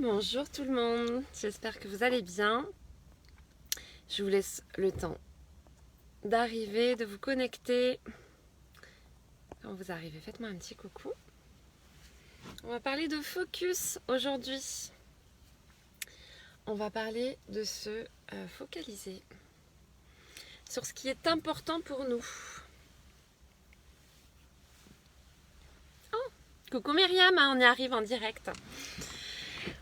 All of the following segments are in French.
Bonjour tout le monde, j'espère que vous allez bien. Je vous laisse le temps d'arriver, de vous connecter. Quand vous arrivez, faites-moi un petit coucou. On va parler de focus aujourd'hui. On va parler de se focaliser sur ce qui est important pour nous. Oh, coucou Myriam, on y arrive en direct.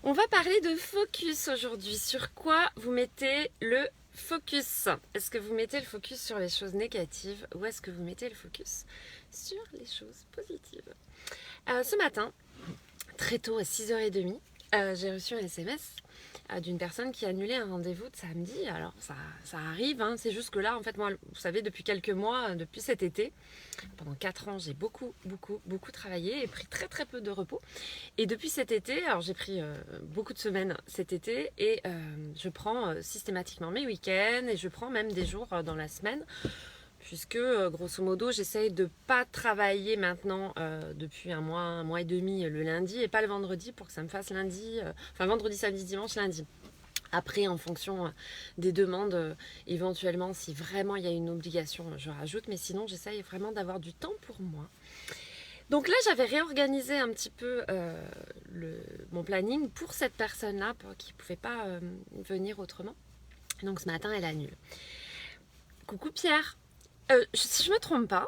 On va parler de focus aujourd'hui. Sur quoi vous mettez le focus? Est-ce que vous mettez le focus sur les choses négatives ou est-ce que vous mettez le focus sur les choses positives? Ce matin, très tôt à 6h30, j'ai reçu un SMS d'une personne qui a annulé un rendez-vous de samedi. Alors ça arrive, hein. C'est juste que là, en fait, moi, vous savez, depuis quelques mois, depuis cet été, pendant 4 ans, j'ai beaucoup travaillé et pris très peu de repos. Et depuis cet été, alors j'ai pris beaucoup de semaines cet été et je prends systématiquement mes week-ends et je prends même des jours dans la semaine puisque grosso modo j'essaye de pas travailler maintenant depuis un mois et demi le lundi et pas le vendredi pour que ça me fasse lundi, vendredi, samedi, dimanche, lundi. Après, en fonction des demandes, éventuellement, si vraiment il y a une obligation, je rajoute, mais sinon j'essaye vraiment d'avoir du temps pour moi. Donc là, j'avais réorganisé un petit peu mon planning pour cette personne-là qui ne pouvait pas venir autrement. Donc ce matin, elle annule. Coucou Pierre. Si je me trompe pas,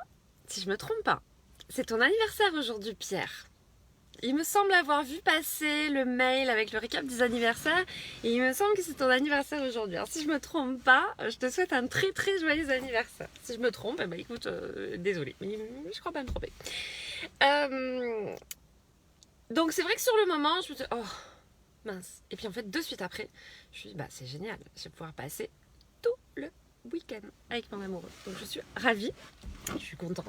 c'est ton anniversaire aujourd'hui, Pierre. Il me semble avoir vu passer le mail avec le récap des anniversaires et il me semble que c'est ton anniversaire aujourd'hui. Alors si je me trompe pas, je te souhaite un très joyeux anniversaire. Si je me trompe, écoute, désolée, mais je crois pas me tromper. Donc c'est vrai que sur le moment, je me dis oh mince. Et puis en fait, de suite après, je me suis dit c'est génial, je vais pouvoir passer tout le week-end avec mon amoureux. Donc je suis ravie, je suis contente.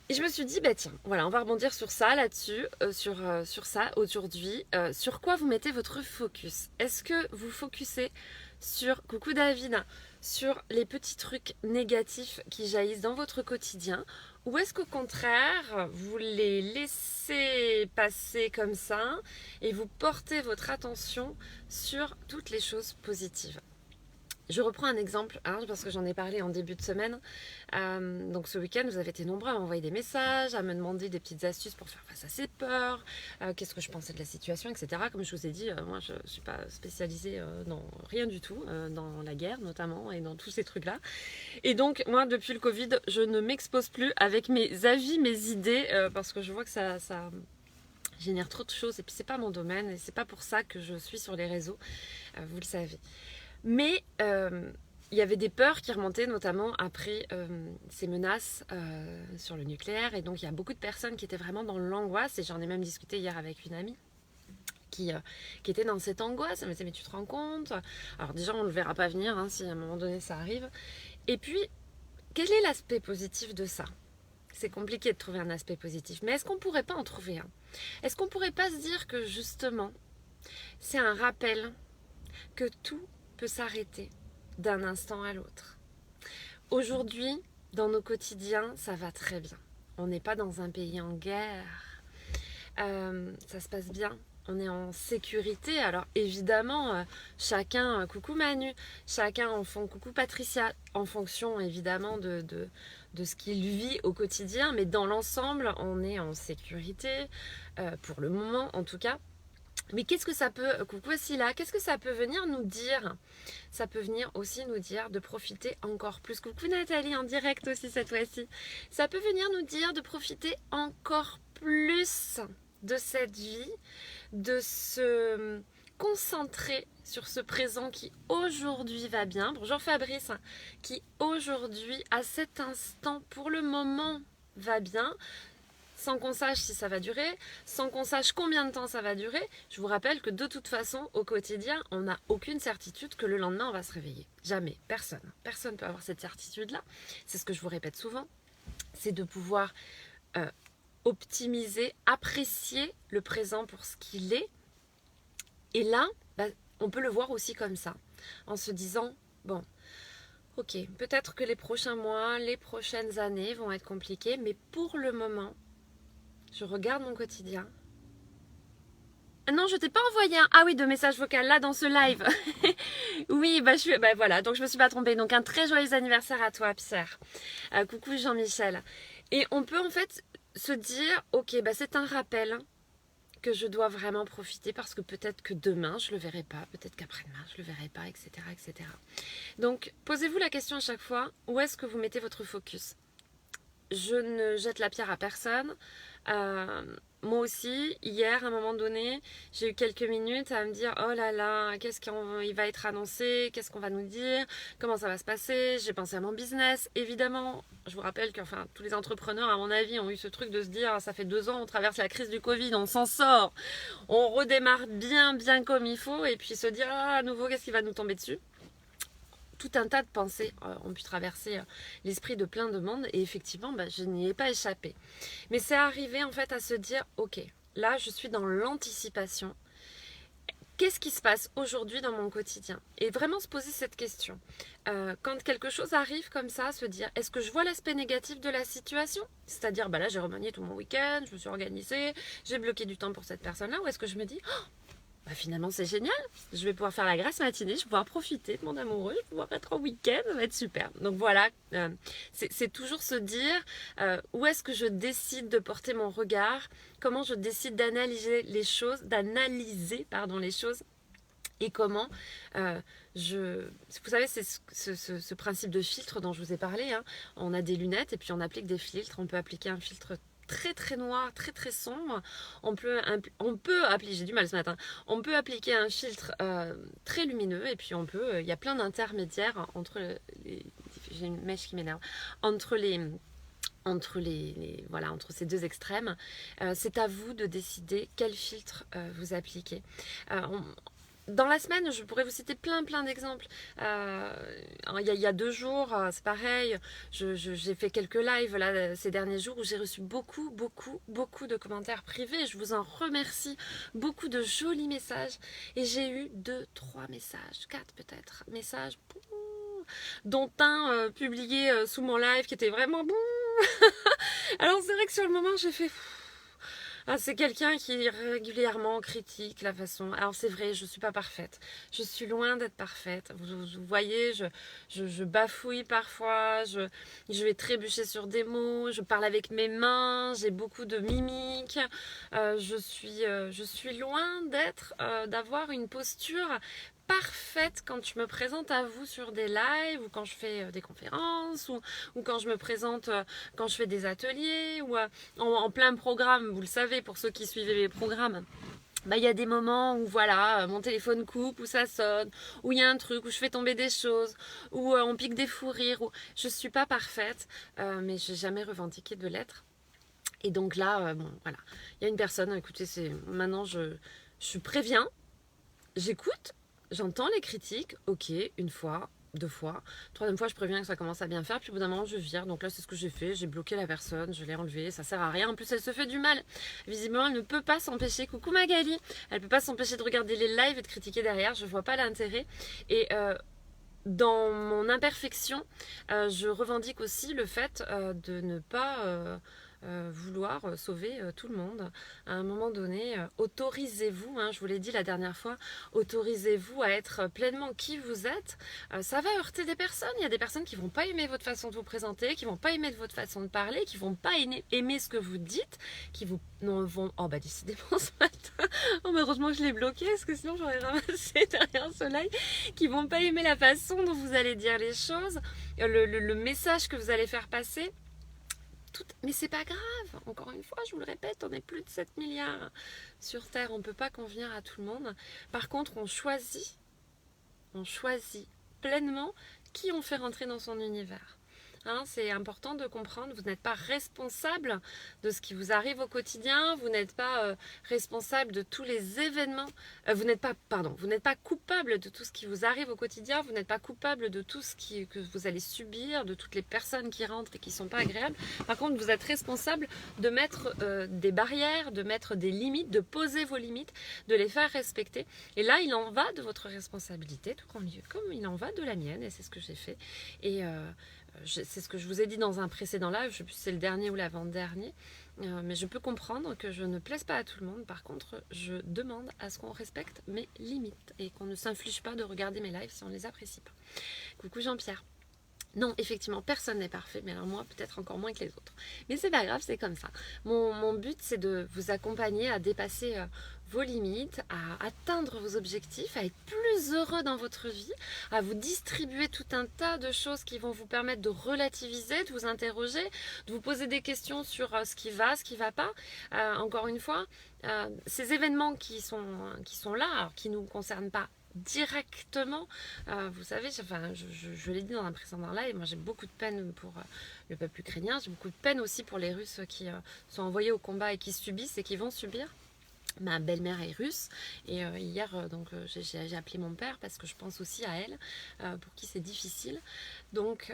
Et je me suis dit, tiens, voilà, on va rebondir sur ça, là-dessus, sur ça aujourd'hui. Sur quoi vous mettez votre focus? Est-ce que vous focusez sur, coucou David, sur les petits trucs négatifs qui jaillissent dans votre quotidien? Ou est-ce qu'au contraire, vous les laissez passer comme ça et vous portez votre attention sur toutes les choses positives? Je reprends un exemple parce que j'en ai parlé en début de semaine. Donc ce week-end, vous avez été nombreux à m'envoyer des messages, à me demander des petites astuces pour faire face à ces peurs, qu'est-ce que je pensais de la situation, etc. Comme je vous ai dit, moi je ne suis pas spécialisée dans rien du tout, dans la guerre notamment et dans tous ces trucs-là. Et donc moi, depuis le Covid, je ne m'expose plus avec mes avis, mes idées, parce que je vois que ça génère trop de choses et puis c'est pas mon domaine et c'est pas pour ça que je suis sur les réseaux, vous le savez. Mais il y avait des peurs qui remontaient notamment après ces menaces sur le nucléaire. Et donc il y a beaucoup de personnes qui étaient vraiment dans l'angoisse. Et j'en ai même discuté hier avec une amie qui était dans cette angoisse. Elle me disait mais tu te rends compte? Alors déjà on ne le verra pas venir si à un moment donné ça arrive. Et puis quel est l'aspect positif de ça? C'est compliqué de trouver un aspect positif. Mais est-ce qu'on ne pourrait pas en trouver un? Est-ce qu'on ne pourrait pas se dire que justement c'est un rappel que tout peut s'arrêter d'un instant à l'autre. Aujourd'hui, dans nos quotidiens, ça va très bien. On n'est pas dans un pays en guerre. Ça se passe bien. On est en sécurité. Alors évidemment, chacun, coucou Manu, chacun en fond, coucou Patricia, en fonction évidemment de ce qu'il vit au quotidien. Mais dans l'ensemble, on est en sécurité, pour le moment en tout cas. Mais qu'est-ce que ça peut, coucou Scylla, qu'est-ce que ça peut venir nous dire? Ça peut venir aussi nous dire de profiter encore plus. Coucou Nathalie en direct aussi cette fois-ci. Ça peut venir nous dire de profiter encore plus de cette vie, de se concentrer sur ce présent qui aujourd'hui va bien. Bonjour Fabrice, qui aujourd'hui, à cet instant, pour le moment, va bien. Sans qu'on sache si ça va durer, sans qu'on sache combien de temps ça va durer. Je vous rappelle que de toute façon, au quotidien, on n'a aucune certitude que le lendemain, on va se réveiller. Jamais, personne. Personne ne peut avoir cette certitude-là. C'est ce que je vous répète souvent. C'est de pouvoir optimiser, apprécier le présent pour ce qu'il est. Et là, on peut le voir aussi comme ça, en se disant, bon, ok, peut-être que les prochains mois, les prochaines années vont être compliquées, mais pour le moment, je regarde mon quotidien Non, je t'ai pas envoyé un... Ah oui, de message vocal là dans ce live. Oui, voilà, donc je me suis pas trompée. Donc un très joyeux anniversaire à toi, Pierre. Coucou Jean-Michel. Et on peut en fait se dire, ok, c'est un rappel que je dois vraiment profiter parce que peut-être que demain je le verrai pas, peut-être qu'après-demain je le verrai pas, etc., etc. Donc posez-vous la question à chaque fois, où est-ce que vous mettez votre focus? Je ne jette la pierre à personne. Moi aussi, hier, à un moment donné, j'ai eu quelques minutes à me dire, oh là là, qu'est-ce qu'il va être annoncé, qu'est-ce qu'on va nous dire, comment ça va se passer. J'ai pensé à mon business. Évidemment, je vous rappelle que tous les entrepreneurs, à mon avis, ont eu ce truc de se dire, ça fait 2 ans, on traverse la crise du Covid, on s'en sort, on redémarre bien, bien comme il faut, et puis se dire, ah, à nouveau, qu'est-ce qui va nous tomber dessus? Tout un tas de pensées ont pu traverser l'esprit de plein de monde, et effectivement, je n'y ai pas échappé. Mais c'est arrivé en fait à se dire, ok, là je suis dans l'anticipation. Qu'est-ce qui se passe aujourd'hui dans mon quotidien? Et vraiment se poser cette question. Quand quelque chose arrive comme ça, se dire, est-ce que je vois l'aspect négatif de la situation? C'est-à-dire, là j'ai remanié tout mon week-end, je me suis organisée, j'ai bloqué du temps pour cette personne-là, ou est-ce que je me dis, finalement c'est génial, je vais pouvoir faire la grasse matinée, je vais pouvoir profiter de mon amoureux, je vais pouvoir être en week-end, ça va être super. Donc voilà, c'est toujours se dire où est-ce que je décide de porter mon regard, comment je décide d'analyser les choses, les choses, et comment vous savez, c'est ce principe de filtre dont je vous ai parlé, hein. On a des lunettes et puis on applique des filtres, on peut appliquer un filtre très très noir, très très sombre. On peut appliquer, j'ai du mal ce matin, on peut appliquer un filtre très lumineux, et puis il y a plein d'intermédiaires entre j'ai une mèche qui m'énerve, entre ces deux extrêmes. C'est à vous de décider quel filtre vous appliquez. Dans la semaine, je pourrais vous citer plein d'exemples. Il y a 2 jours, c'est pareil, j'ai fait quelques lives là, ces derniers jours, où j'ai reçu beaucoup de commentaires privés. Je vous en remercie. Beaucoup de jolis messages. Et j'ai eu 2-3 messages, 4 peut-être, messages, dont un publié sous mon live qui était vraiment bon. Alors c'est vrai que sur le moment, j'ai fait... c'est quelqu'un qui régulièrement critique la façon... Alors c'est vrai, je ne suis pas parfaite. Je suis loin d'être parfaite. Vous voyez, je bafouille parfois, je vais trébucher sur des mots, je parle avec mes mains, j'ai beaucoup de mimiques. Je suis loin d'avoir une posture parfaite quand je me présente à vous sur des lives, ou quand je fais des conférences, ou quand je me présente, quand je fais des ateliers, ou en plein programme. Vous le savez, pour ceux qui suivaient les programmes, il y a des moments où mon téléphone coupe, où ça sonne, où il y a un truc, où je fais tomber des choses, où on pique des fous rires, où je ne suis pas parfaite, mais je n'ai jamais revendiqué de l'être. Et donc là, il y a une personne, écoutez, maintenant je préviens, j'écoute, j'entends les critiques, ok, 1 fois, 2 fois, 3e fois je préviens que ça commence à bien faire, puis au bout d'un moment je vire. Donc là c'est ce que j'ai fait, j'ai bloqué la personne, je l'ai enlevée, ça sert à rien, en plus elle se fait du mal. Visiblement elle ne peut pas s'empêcher, coucou Magali, elle peut pas s'empêcher de regarder les lives et de critiquer derrière, je vois pas l'intérêt. Et dans mon imperfection, je revendique aussi le fait de ne pas vouloir sauver tout le monde. À un moment donné, autorisez-vous, je vous l'ai dit la dernière fois, autorisez-vous à être pleinement qui vous êtes. Ça va heurter des personnes. Il y a des personnes qui vont pas aimer votre façon de vous présenter, qui vont pas aimer votre façon de parler, qui vont pas aimer ce que vous dites, qui vous vont... Oh décidément ce matin, heureusement que je l'ai bloqué, parce que sinon j'aurais ramassé derrière ce live, qui vont pas aimer la façon dont vous allez dire les choses, le message que vous allez faire passer. Mais c'est pas grave, encore une fois, je vous le répète, on est plus de 7 milliards sur Terre, on ne peut pas convenir à tout le monde. Par contre, on choisit pleinement qui on fait rentrer dans son univers. C'est important de comprendre, vous n'êtes pas responsable de ce qui vous arrive au quotidien, vous n'êtes pas responsable de tous les événements, vous n'êtes pas coupable de tout ce qui vous arrive au quotidien, vous n'êtes pas coupable de tout ce que vous allez subir, de toutes les personnes qui rentrent et qui ne sont pas agréables. Par contre, vous êtes responsable de mettre des barrières, de mettre des limites, de poser vos limites, de les faire respecter. Et là, il en va de votre responsabilité, tout comme il en va de la mienne, et c'est ce que j'ai fait. Et c'est ce que je vous ai dit dans un précédent live, je ne sais plus si c'est le dernier ou l'avant-dernier. mais je peux comprendre que je ne plaise pas à tout le monde. Par contre, je demande à ce qu'on respecte mes limites et qu'on ne s'inflige pas de regarder mes lives si on ne les apprécie pas. Coucou Jean-Pierre. Non, effectivement, personne n'est parfait, mais alors moi, peut-être encore moins que les autres. Mais c'est pas grave, c'est comme ça. Mon but, c'est de vous accompagner à dépasser vos limites, à atteindre vos objectifs, à être plus heureux dans votre vie, à vous distribuer tout un tas de choses qui vont vous permettre de relativiser, de vous interroger, de vous poser des questions sur ce qui va pas. Encore une fois, ces événements qui sont là, alors qui ne nous concernent pas directement. Vous savez, je l'ai dit dans un précédent live, moi j'ai beaucoup de peine pour le peuple ukrainien, j'ai beaucoup de peine aussi pour les Russes qui sont envoyés au combat et qui subissent et qui vont subir. Ma belle-mère est russe et hier j'ai appelé mon père parce que je pense aussi à elle pour qui c'est difficile. Donc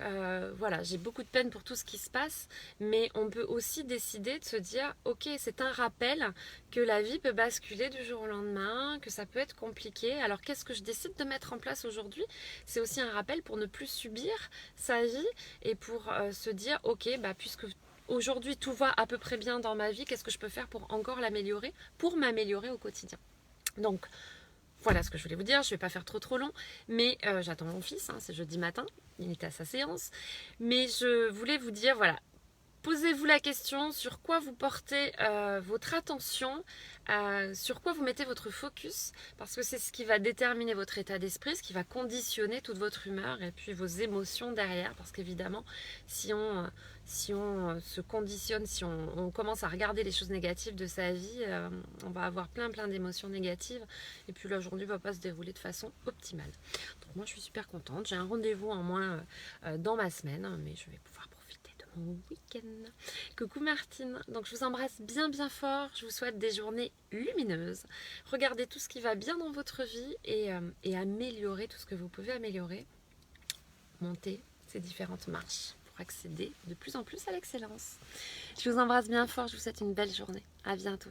voilà, j'ai beaucoup de peine pour tout ce qui se passe, mais on peut aussi décider de se dire ok, c'est un rappel que la vie peut basculer du jour au lendemain, que ça peut être compliqué. Alors qu'est-ce que je décide de mettre en place aujourd'hui? C'est aussi un rappel pour ne plus subir sa vie et pour se dire ok, puisque aujourd'hui tout va à peu près bien dans ma vie, qu'est-ce que je peux faire pour encore l'améliorer, pour m'améliorer au quotidien. Donc voilà ce que je voulais vous dire, je ne vais pas faire trop long, mais j'attends mon fils, c'est jeudi matin, il est à sa séance, mais je voulais vous dire, voilà, posez-vous la question sur quoi vous portez votre attention, sur quoi vous mettez votre focus, parce que c'est ce qui va déterminer votre état d'esprit, ce qui va conditionner toute votre humeur et puis vos émotions derrière, parce qu'évidemment, si on se conditionne, si on commence à regarder les choses négatives de sa vie, on va avoir plein d'émotions négatives, et puis la journée ne va pas se dérouler de façon optimale. Donc moi je suis super contente, j'ai un rendez-vous en moins dans ma semaine, mais je vais pouvoir profiter de mon week-end. Coucou Martine, donc je vous embrasse bien fort, je vous souhaite des journées lumineuses. Regardez tout ce qui va bien dans votre vie et améliorez tout ce que vous pouvez améliorer. Montez ces différentes marches pour accéder de plus en plus à l'excellence. Je vous embrasse bien fort, je vous souhaite une belle journée. À bientôt.